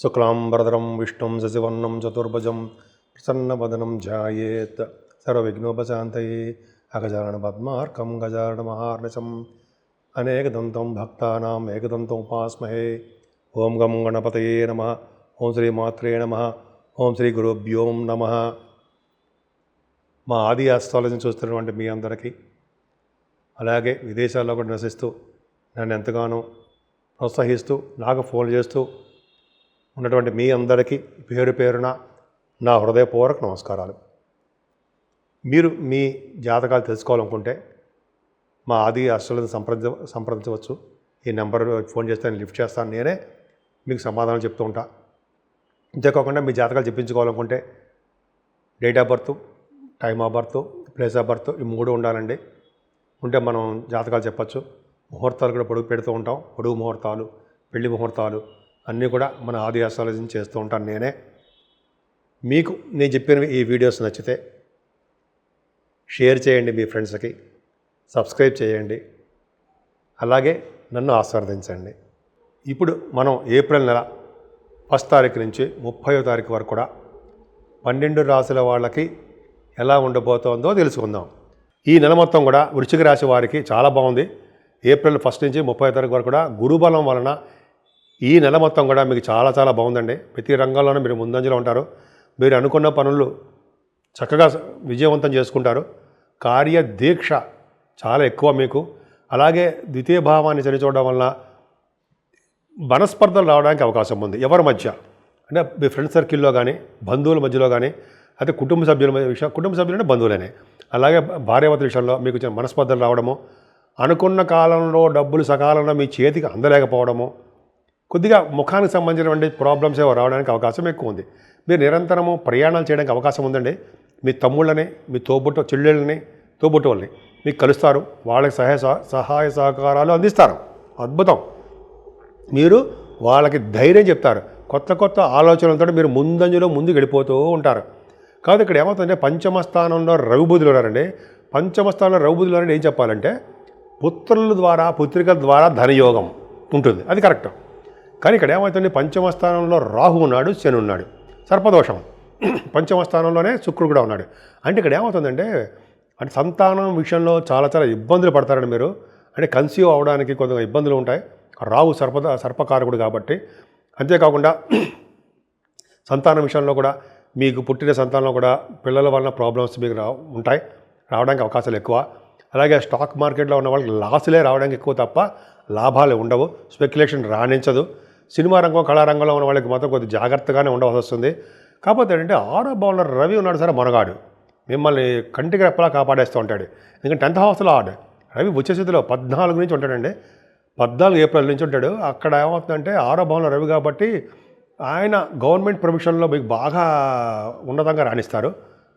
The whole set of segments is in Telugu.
శుక్లాంబరధరం విష్ణుం శశివర్ణం చతుర్భుజం ప్రసన్నవదనం ధ్యాయేత్ సర్వవిఘ్నోపశాంతయే అగజానన పద్మార్కం గజానన మహార్నిశం అనేకదంతం భక్తానాం ఏకదంతం ఉపాస్మహే. ఓం గం గణపతయే నమః. ఓం శ్రీ మాత్రే నమః. ఓం శ్రీ గురుభ్యో నమః. మా ఆది ఆస్ట్రాలజీని చూస్తున్నటువంటి మీ అందరికీ, అలాగే విదేశాల్లో కూడా నివసిస్తూ నన్ను ఎంతగానో ప్రోత్సహిస్తూ నాకు ఫోన్ చేస్తూ ఉన్నటువంటి మీ అందరికీ పేరు పేరున నా హృదయపూర్వక నమస్కారాలు. మీరు మీ జాతకాలు తెలుసుకోవాలనుకుంటే మా ఆది ఆస్ట్రాలజీని సంప్రదించవచ్చు. ఈ నెంబర్ ఫోన్ చేస్తే నేను లిఫ్ట్ చేస్తాను, నేనే మీకు సమాధానం చెప్తూ ఉంటా. అంతేకాకుండా మీ జాతకాలు చెప్పించుకోవాలనుకుంటే date of birth, time of birth, place of birth ఈ మూడు ఉండాలండి. ఉంటే మనం జాతకాలు చెప్పచ్చు. ముహూర్తాలు కూడా పొడుగు పెడుతూ ఉంటాం. పొడుగు ముహూర్తాలు, పెళ్లి ముహూర్తాలు అన్నీ కూడా మన ఆది ఆస్ట్రాలజీని చేస్తూ ఉంటాను నేనే. మీకు నేను చెప్పిన ఈ వీడియోస్ నచ్చితే షేర్ చేయండి, మీ ఫ్రెండ్స్కి సబ్స్క్రైబ్ చేయండి, అలాగే నన్ను ఆశీర్వదించండి. ఇప్పుడు మనం ఏప్రిల్ నెల 1వ తారీఖు నుంచి 30వ తారీఖు వరకు కూడా 12 రాశుల వాళ్ళకి ఎలా ఉండబోతోందో తెలుసుకుందాం. ఈ నెల మొత్తం కూడా వృశ్చిక రాశి వారికి చాలా బాగుంది. ఏప్రిల్ 1 నుంచి 30వ తారీఖు వరకు కూడా గురుబలం వలన ఈ నెల మొత్తం కూడా మీకు చాలా చాలా బాగుందండి. ప్రతి రంగంలోనూ మీరు ముందంజలో ఉంటారు. మీరు అనుకున్న పనులు చక్కగా విజయవంతం చేసుకుంటారు. కార్యదీక్ష చాలా ఎక్కువ మీకు. అలాగే ద్వితీయ భావాన్ని చనిచూడడం వల్ల మనస్పర్ధలు రావడానికి అవకాశం ఉంది. ఎవరి మధ్య అంటే మీ ఫ్రెండ్ సర్కిల్లో కానీ, బంధువుల మధ్యలో కానీ, అయితే కుటుంబ సభ్యుల విషయం, కుటుంబ సభ్యులు అంటే బంధువులనే. అలాగే భార్యాభర్తల విషయంలో మీకు మనస్పర్ధలు రావడము, అనుకున్న కాలంలో డబ్బులు సకాలంలో మీ చేతికి అందలేకపోవడము, కొద్దిగా ముఖానికి సంబంధించినటువంటి ప్రాబ్లమ్స్ ఏవో రావడానికి అవకాశం ఎక్కువ ఉంది. మీరు నిరంతరము ప్రయాణాలు చేయడానికి అవకాశం ఉందండి. మీ తమ్ముళ్ళని, మీ చెల్లెళ్ళని, తోబుట్టువుల్ని మీకు కలుస్తారు. వాళ్ళకి సహాయ సహకారాలు అందిస్తారు. అద్భుతం. మీరు వాళ్ళకి ధైర్యం చెప్తారు. కొత్త కొత్త ఆలోచనలతో మీరు ముందుకు వెళ్ళిపోతూ ఉంటారు. కాదు ఇక్కడ ఏమవుతుందంటే పంచమ స్థానంలో రవిబుధులు ఉన్నారండి. పంచమ స్థానంలో రవిబుధులు ఉన్నారంటే ఏం చెప్పాలంటే పుత్రుల ద్వారా, పుత్రికల ద్వారా ధనయోగం ఉంటుంది. అది కరెక్ట్. కానీ ఇక్కడ ఏమవుతుంది, పంచమ స్థానంలో రాహు ఉన్నాడు, శని ఉన్నాడు, సర్పదోషం. పంచమ స్థానంలోనే శుక్రుడు కూడా ఉన్నాడు. అంటే ఇక్కడ ఏమవుతుందంటే అంటే సంతానం విషయంలో చాలా చాలా ఇబ్బందులు పడతారండి మీరు. అంటే కన్సీవ్ అవడానికి కొంత ఇబ్బందులు ఉంటాయి. రాహు సర్పకారకుడు కాబట్టి. అంతేకాకుండా సంతానం విషయంలో కూడా మీకు పుట్టిన సంతానంలో కూడా పిల్లల వలన ప్రాబ్లమ్స్ మీకు రావడానికి అవకాశాలు ఎక్కువ. అలాగే స్టాక్ మార్కెట్లో ఉన్న వాళ్ళకి లాసులే రావడానికి ఎక్కువ తప్ప లాభాలు ఉండవు. స్పెక్యులేషన్ రాణించదు. సినిమా రంగం, కళారంగంలో ఉన్న వాళ్ళకి మాత్రం కొద్దిగా జాగ్రత్తగానే ఉండవలసి వస్తుంది. కాకపోతే ఏంటంటే 6వ భావంలో రవి ఉన్నాడు సరే, మనగాడు మిమ్మల్ని కంటికి రెప్పలా కాపాడేస్తూ ఉంటాడు. ఎందుకంటే 10th హౌస్లో ఆడు రవి ఉచ్చస్థితిలో 14 నుంచి ఉంటాడండి. 14 ఏప్రిల్ నుంచి ఉంటాడు. అక్కడ ఏమవుతుందంటే 6వ భావంలో రవి కాబట్టి ఆయన గవర్నమెంట్ ప్రొఫెషన్లో మీకు బాగా ఉన్నతంగా రాణిస్తారు.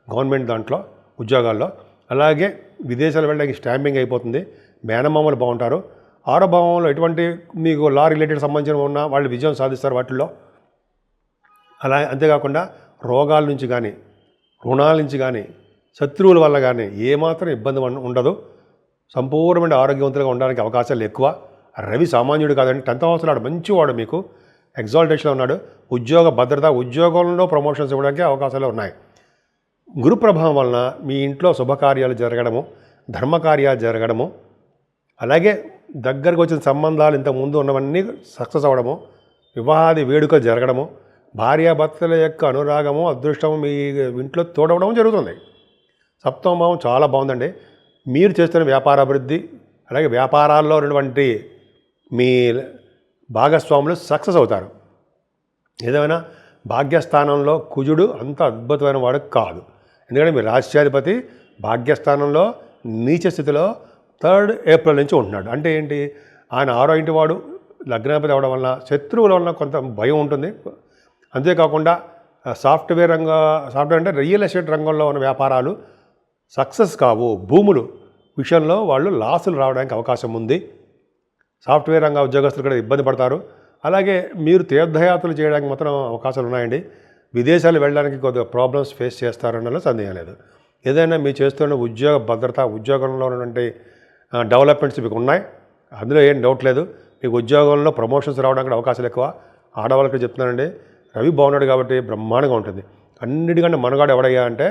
గవర్నమెంట్ దాంట్లో ఉద్యోగాల్లో. అలాగే విదేశాలు వెళ్ళడానికి స్టాంపింగ్ అయిపోతుంది. మేనమామలు బాగుంటారు. 6వ భావంలో ఎటువంటి మీకు లా రిలేటెడ్ సంబంధించిన ఉన్న వాళ్ళు విజయం సాధిస్తారు వాటిల్లో. అలా అంతేకాకుండా రోగాల నుంచి కానీ, రుణాల నుంచి కానీ, శత్రువుల వల్ల కానీ ఏమాత్రం ఇబ్బంది ఉండదు. సంపూర్ణమైన ఆరోగ్యవంతులుగా ఉండడానికి అవకాశాలు ఎక్కువ. రవి సామాన్యుడు కాదండి. 10th హౌస్లో ఆడు మంచివాడు, మీకు ఎగ్జాల్టేషన్లో ఉన్నాడు. ఉద్యోగ భద్రత, ఉద్యోగంలో ప్రమోషన్స్ ఇవ్వడానికి అవకాశాలు ఉన్నాయి. గురు ప్రభావం వలన మీ ఇంట్లో శుభకార్యాలు జరగడము, ధర్మకార్యాలు జరగడము, అలాగే దగ్గరకు వచ్చిన సంబంధాలు ఇంతకుముందు ఉన్నవన్నీ సక్సెస్ అవ్వడము, వివాహాది వేడుకలు జరగడము, భార్యాభర్తల యొక్క అనురాగము, అదృష్టము మీ ఇంట్లో తోడవడం జరుగుతుంది. 7వ భావం చాలా బాగుందండి. మీరు చేస్తున్న వ్యాపార అభివృద్ధి, అలాగే వ్యాపారాల్లో ఉన్నటువంటి మీ భాగస్వాములు సక్సెస్ అవుతారు. ఏదైనా భాగ్యస్థానంలో కుజుడు అంత అద్భుతమైన వాడు కాదు. ఎందుకంటే మీ రాష్ట్రాధిపతి భాగ్యస్థానంలో నీచ స్థితిలో 3rd ఏప్రిల్ నుంచి ఉంటున్నాడు. అంటే ఏంటి, ఆయన 6వ ఇంటి వాడు లగ్నాధిపతి అవ్వడం వలన శత్రువుల వలన కొంత భయం ఉంటుంది. అంతేకాకుండా సాఫ్ట్వేర్ అంటే రియల్ ఎస్టేట్ రంగంలో ఉన్న వ్యాపారాలు సక్సెస్ కావు. భూములు విషయంలో వాళ్ళు లాసులు రావడానికి అవకాశం ఉంది. సాఫ్ట్వేర్ రంగ ఉద్యోగస్తులు కూడా ఇబ్బంది పడతారు. అలాగే మీరు తీర్థయాత్రలు చేయడానికి మాత్రం అవకాశాలు ఉన్నాయండి. విదేశాలు వెళ్ళడానికి కొద్దిగా ప్రాబ్లమ్స్ ఫేస్ చేస్తారన్నలో సందేహం లేదు. ఏదైనా మీరు చేస్తున్న ఉద్యోగ భద్రత, ఉద్యోగంలో ఉన్నటువంటి డెవలప్మెంట్స్ మీకు ఉన్నాయి, అందులో ఏం డౌట్ లేదు. మీకు ఉద్యోగంలో ప్రమోషన్స్ రావడానికి అవకాశాలు ఎక్కువ. ఆడవాళ్ళకి చెప్తున్నానండి, రవి బాగున్నాడు కాబట్టి బ్రహ్మాండంగా ఉంటుంది. అన్నిటికంటే మనగాడు ఎవడయ్యా అంటే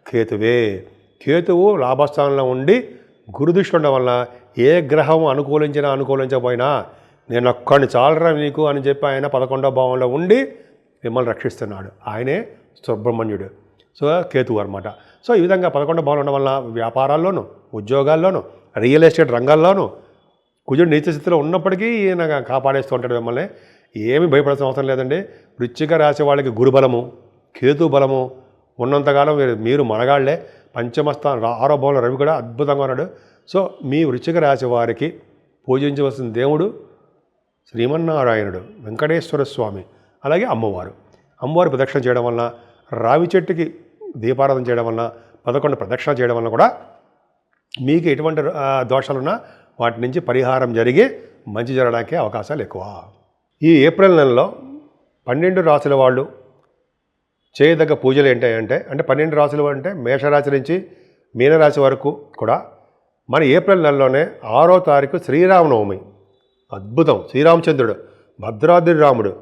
కేతువే. కేతువు లాభస్థానంలో ఉండి గురుదృష్టి ఉండడం వల్ల ఏ గ్రహం అనుకూలించకపోయినా నేను ఒక్కడిని చాలరా నీకు అని చెప్పి ఆయన 11వ భావంలో ఉండి మిమ్మల్ని రక్షిస్తున్నాడు. ఆయనే సుబ్రహ్మణ్యుడు. సో కేతువు అనమాట. సో ఈ విధంగా 11వ భావంలో ఉండడం వల్ల వ్యాపారాల్లోనూ, ఉద్యోగాల్లోనూ, రియల్ ఎస్టేట్ రంగాల్లోనూ కుజుడు నీచ స్థితిలో ఉన్నప్పటికీ ఈయన కాపాడేస్తూ ఉంటాడు మిమ్మల్ని. ఏమీ భయపడాల్సిన అవసరం లేదండి. వృశ్చిక రాశి వాళ్ళకి గురుబలము, కేతు బలము ఉన్నంతకాలం మీరు మనగాళ్లే. పంచమస్థానం 6వ భావంలో రవి కూడా అద్భుతంగా ఉన్నాడు. సో మీ వృశ్చిక రాశి వారికి పూజించవలసిన దేవుడు శ్రీమన్నారాయణుడు, వెంకటేశ్వర స్వామి, అలాగే అమ్మవారి ప్రదక్షిణ చేయడం వలన, రావి చెట్టుకి దీపారాధన చేయడం వలన, 11 ప్రదక్షిణ చేయడం వలన కూడా మీకు ఎటువంటి దోషాలున్నా వాటి నుంచి పరిహారం జరిగి మంచి జరగడానికి అవకాశాలు ఎక్కువ. ఈ ఏప్రిల్ నెలలో 12 రాశుల వాళ్ళు చేయదగ్గ పూజలు ఏంటంటే 12 రాశులు అంటే మేషరాశి నుంచి మీనరాశి వరకు కూడా మన ఏప్రిల్ నెలలోనే 6వ తారీఖు శ్రీరామనవమి. అద్భుతం. శ్రీరామచంద్రుడు, భద్రాద్రి రాముడు,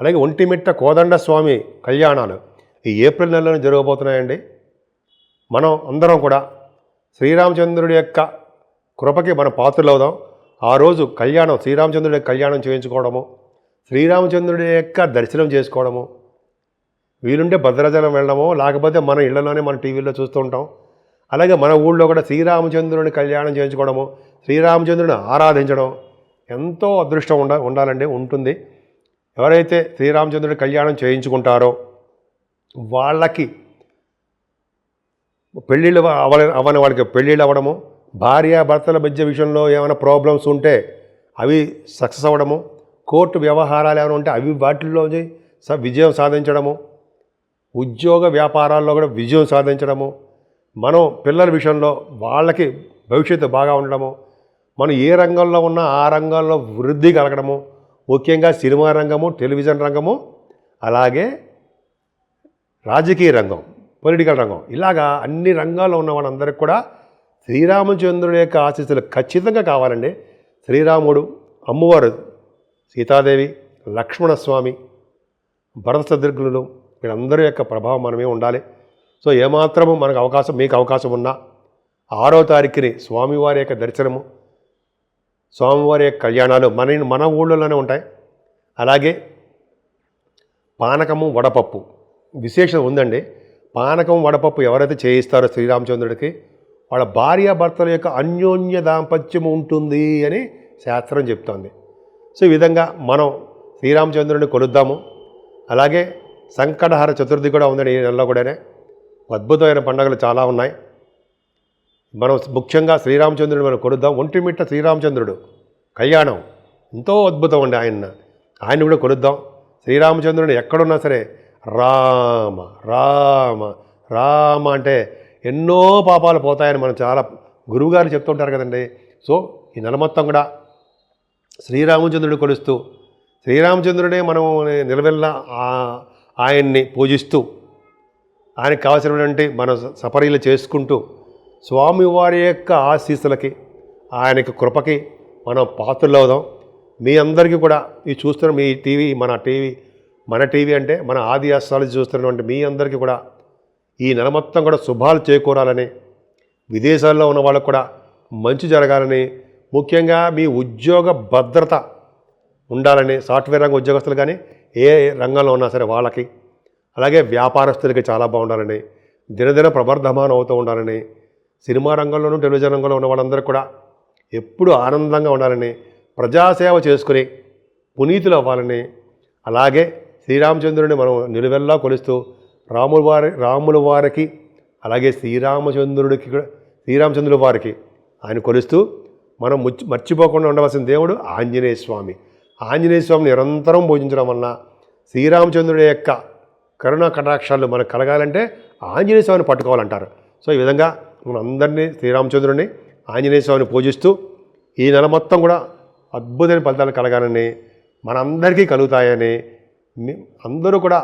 అలాగే ఒంటిమిట్ట కోదండ స్వామి కళ్యాణాలు ఈ ఏప్రిల్ నెలలోనే జరగబోతున్నాయండి. మనం అందరం కూడా శ్రీరామచంద్రుడి యొక్క కృపకి మనం పాత్రలవుదాం. ఆ రోజు కళ్యాణం, శ్రీరామచంద్రుడి యొక్క కళ్యాణం చేయించుకోవడము, శ్రీరామచంద్రుడి యొక్క దర్శనం చేసుకోవడము, వీలుంటే భద్రాచలం వెళ్ళడము, లేకపోతే మన ఇళ్లలోనే మన టీవీలో చూస్తూ ఉంటాం. అలాగే మన ఊళ్ళో కూడా శ్రీరామచంద్రుని కళ్యాణం చేయించుకోవడము, శ్రీరామచంద్రుని ఆరాధించడం ఎంతో అదృష్టం ఉండాలండి, ఉంటుంది. ఎవరైతే శ్రీరామచంద్రుడి కళ్యాణం చేయించుకుంటారో వాళ్ళకి పెళ్ళిళ్ళు అవని వాళ్ళకి పెళ్ళిళ్ళు అవ్వడము, భార్యాభర్తల మధ్య విషయంలో ఏమైనా ప్రాబ్లమ్స్ ఉంటే అవి సక్సెస్ అవ్వడము, కోర్టు వ్యవహారాలు ఏమైనా ఉంటే అవి వాటిల్లో విజయం సాధించడము, ఉద్యోగ వ్యాపారాల్లో కూడా విజయం సాధించడము, మనం పిల్లల విషయంలో వాళ్ళకి భవిష్యత్తు బాగా ఉండడము, మనం ఏ రంగంలో ఉన్నా ఆ రంగంలో వృద్ధి కలగడము, ముఖ్యంగా సినిమా రంగము, టెలివిజన్ రంగము, అలాగే రాజకీయ రంగం, పొలిటికల్ రంగం, ఇలాగా అన్ని రంగాల్లో ఉన్న వాళ్ళందరికీ కూడా శ్రీరామచంద్రుడి యొక్క ఆశీస్సులు ఖచ్చితంగా కావాలండి. శ్రీరాముడు, అమ్మవారు సీతాదేవి, లక్ష్మణస్వామి, భరత శత్రుఘ్నులు వీళ్ళందరి యొక్క ప్రభావం మనమే ఉండాలి. సో ఏమాత్రము మీకు అవకాశం ఉన్నా 6వ తారీఖుని స్వామివారి యొక్క దర్శనము, స్వామివారి యొక్క కళ్యాణాలు మన ఊళ్ళోనే ఉంటాయి. అలాగే పానకము, వడపప్పు విశేషం ఉందండి. పానకం, వడపప్పు ఎవరైతే చేయిస్తారో శ్రీరామచంద్రుడికి వాళ్ళ భార్యాభర్తల యొక్క అన్యోన్య దాంపత్యం ఉంటుంది అని శాస్త్రం చెప్తోంది. సో ఈ విధంగా మనం శ్రీరామచంద్రుడిని కొలుద్దాము. అలాగే సంకటహర చతుర్థి కూడా ఉందండి ఈ నెలలో కూడానే. అద్భుతమైన పండుగలు చాలా ఉన్నాయి. మనం ముఖ్యంగా శ్రీరామచంద్రుడిని మనం కొలుద్దాం. ఒంటిమిట్ట శ్రీరామచంద్రుడు కళ్యాణం ఎంతో అద్భుతం అండి. ఆయన కూడా కొలుద్దాం. శ్రీరామచంద్రుడిని ఎక్కడున్నా సరే రామ రామ రామ అంటే ఎన్నో పాపాలు పోతాయని మనం చాలా గురువుగారు చెప్తుంటారు కదండి. సో ఈ నెల మొత్తం కూడా శ్రీరామచంద్రుడిని కొలుస్తూ, శ్రీరామచంద్రుడే మనం నిలవెల్లా ఆయన్ని పూజిస్తూ, ఆయనకు కావాల్సినటువంటి మన సపరీలు చేసుకుంటూ, స్వామివారి యొక్క ఆశీస్సులకి, ఆయనకి కృపకి మనం పాత్రలవుదాం. మీ అందరికీ కూడా ఈ చూస్తున్న మీ టీవీ మన టీవీ అంటే మన ఆది అస్ట్రాలజీ చూస్తున్నటువంటి మీ అందరికీ కూడా ఈ నెల మొత్తం కూడా శుభాలు చేకూరాలని, విదేశాల్లో ఉన్న వాళ్ళకు కూడా మంచి జరగాలని, ముఖ్యంగా మీ ఉద్యోగ భద్రత ఉండాలని, సాఫ్ట్వేర్ రంగ ఉద్యోగస్తులు కానీ ఏ రంగంలో ఉన్నా సరే వాళ్ళకి, అలాగే వ్యాపారస్తులకి చాలా బాగుండాలని, దినదిన ప్రవర్ధమానం అవుతూ ఉండాలని, సినిమా రంగంలోనూ టెలివిజన్ రంగంలో ఉన్న వాళ్ళందరూ కూడా ఎప్పుడూ ఆనందంగా ఉండాలని, ప్రజాసేవ చేసుకుని పునీతులు అవ్వాలని, అలాగే శ్రీరామచంద్రుడిని మనం నిలువెల్లా కొలుస్తూ రాముల వారికి అలాగే శ్రీరామచంద్రుడి వారికి ఆయన కొలుస్తూ మనం మర్చిపోకుండా ఉండవలసిన దేవుడు ఆంజనేయ స్వామి. ఆంజనేయ స్వామిని నిరంతరం పూజించడం వలన శ్రీరామచంద్రుడి యొక్క కరుణా కటాక్షాలు మనకు కలగాలంటే ఆంజనేయ స్వామిని పట్టుకోవాలంటారు. సో ఈ విధంగా మనం అందరినీ శ్రీరామచంద్రుడిని, ఆంజనేయ స్వామిని పూజిస్తూ ఈ నెల మొత్తం కూడా అద్భుతమైన ఫలితాలు కలగాలని, మనందరికీ కలుగుతాయని, అందరూ కూడా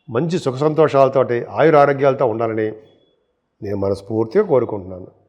మంచి సుఖ సంతోషాలతోటి ఆయురారోగ్యాలతో ఉండాలని నేను మనస్ఫూర్తిగా కోరుకుంటున్నాను.